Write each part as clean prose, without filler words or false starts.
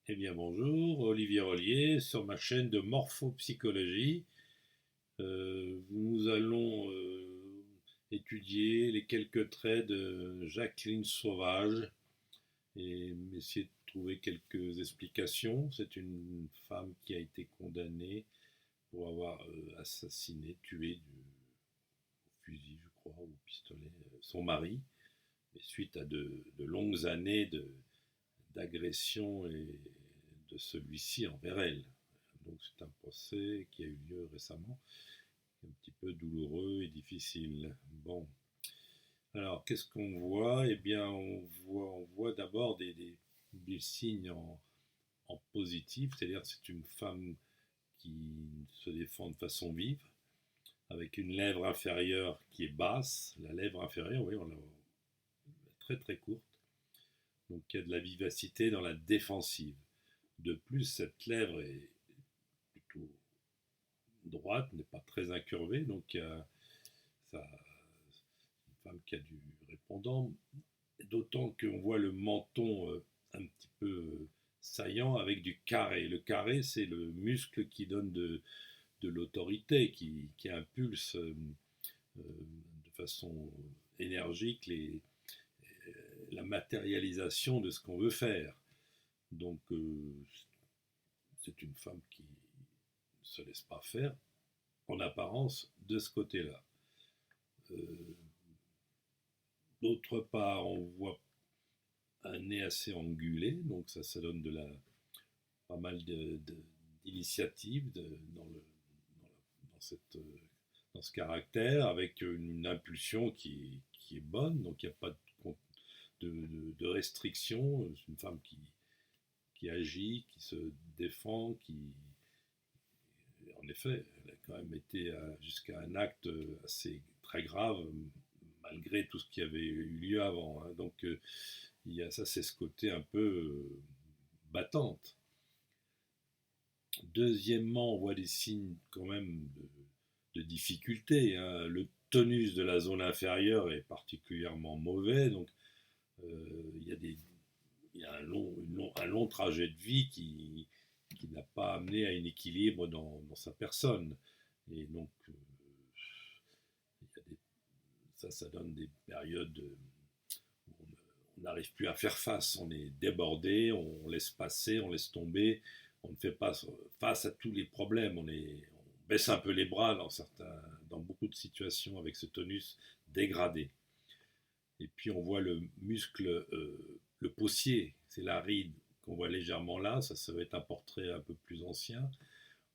Eh bien bonjour, Olivier Rollier sur ma chaîne de morphopsychologie. Nous allons étudier les quelques traits de Jacqueline Sauvage et essayer de trouver quelques explications. C'est une femme qui a été condamnée pour avoir assassiné, tué au fusil, je crois, ou au pistolet, son mari, et suite à de longues années d'agression et de celui-ci envers elle. Donc c'est un procès qui a eu lieu récemment, un petit peu douloureux et difficile. Bon, alors qu'est-ce qu'on voit? Eh bien, on voit d'abord des signes en positif, c'est-à-dire que c'est une femme qui se défend de façon vive, avec une lèvre inférieure qui est basse. La lèvre inférieure, oui, on l'a très très courte, donc il y a de la vivacité dans la défensive. De plus, cette lèvre est plutôt droite, n'est pas très incurvée, donc ça, c'est une femme qui a du répondant, d'autant qu'on voit le menton un petit peu saillant avec du carré. Le carré, c'est le muscle qui donne de l'autorité, qui impulse de façon énergique la matérialisation de ce qu'on veut faire. Donc, c'est une femme qui ne se laisse pas faire, en apparence, de ce côté-là. Euh, D'autre part, on voit un nez assez angulé, donc ça donne pas mal d'initiatives dans, cette, dans ce caractère, avec une impulsion qui est bonne, donc il n'y a pas de restriction. C'est une femme qui agit, qui se défend, en effet, elle a quand même été jusqu'à un acte assez très grave, malgré tout ce qui avait eu lieu avant. Hein. Donc, il y a ça, c'est ce côté un peu battante. Deuxièmement, on voit des signes quand même de difficulté. Hein. Le tonus de la zone inférieure est particulièrement mauvais, donc il y a un long trajet de vie qui n'a pas amené à un équilibre dans sa personne. Et donc, ça donne des périodes où on n'arrive plus à faire face. On est débordé, on laisse passer, on laisse tomber, on ne fait pas face à tous les problèmes. On baisse un peu les bras dans beaucoup de situations avec ce tonus dégradé. Et puis on voit le muscle, le possier, c'est la ride qu'on voit légèrement là. Ça va être un portrait un peu plus ancien,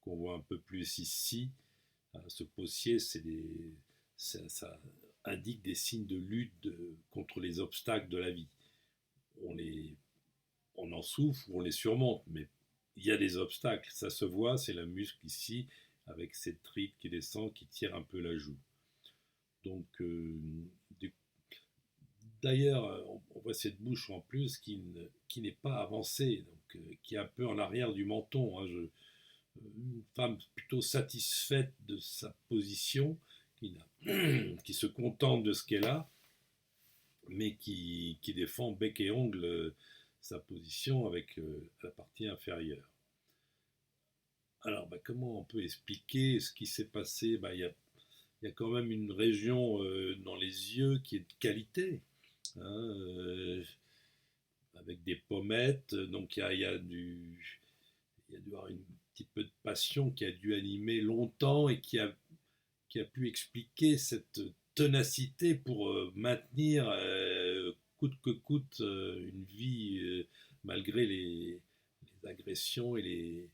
qu'on voit un peu plus ici. Ce possier, ça indique des signes de lutte contre les obstacles de la vie. On, les, on en souffre ou on les surmonte, mais il y a des obstacles. Ça se voit, c'est le muscle ici, avec cette ride qui descend, qui tire un peu la joue. Donc, d'ailleurs, on voit cette bouche en plus qui n'est pas avancée, donc, qui est un peu en arrière du menton. Hein. Une femme plutôt satisfaite de sa position, qui se contente de ce qu'elle a, mais qui défend bec et ongle sa position avec la partie inférieure. Alors, comment on peut expliquer ce qui s'est passé? Il y a quand même une région dans les yeux qui est de qualité, hein, avec des pommettes, donc il y a dû avoir un petit peu de passion qui a dû animer longtemps et qui a pu expliquer cette ténacité pour maintenir coûte que coûte une vie malgré les agressions du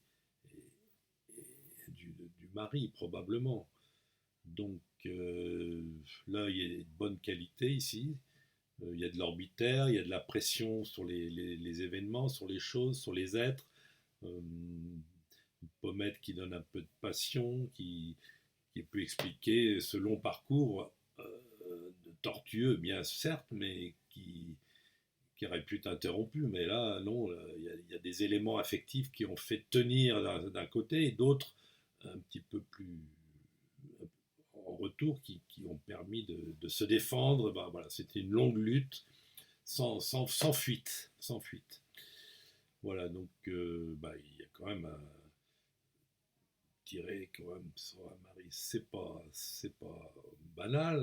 mari probablement. Donc là, il y a de bonnes qualités ici. Il y a de l'orbitaire, il y a de la pression sur les événements, sur les choses, sur les êtres. Une pommette qui donne un peu de passion, qui peut expliquer ce long parcours tortueux, bien certes, mais qui aurait pu être interrompu. Mais là, non, il y a des éléments affectifs qui ont fait tenir d'un côté et d'autres un petit peu plus en retour qui ont permis de se défendre. Voilà, c'était une longue lutte sans fuite. Sans fuite. Voilà, donc il y a quand même un tirer quand même sur un mari, c'est pas banal.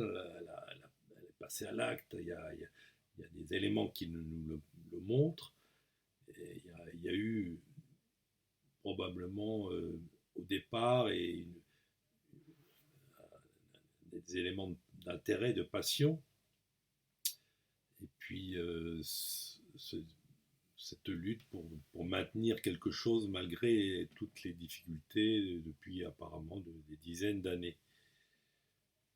Elle est passée à l'acte. Il y a des éléments qui nous le montrent. Et il y a eu probablement au départ des éléments d'intérêt, de passion. Et puis cette lutte pour maintenir quelque chose malgré toutes les difficultés depuis apparemment des dizaines d'années.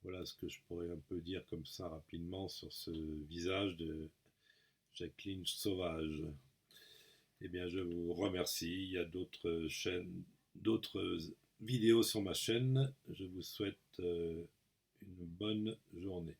Voilà ce que je pourrais un peu dire comme ça rapidement sur ce visage de Jacqueline Sauvage. Eh bien, je vous remercie. Il y a d'autres chaînes, d'autres vidéos sur ma chaîne. Je vous souhaite une bonne journée.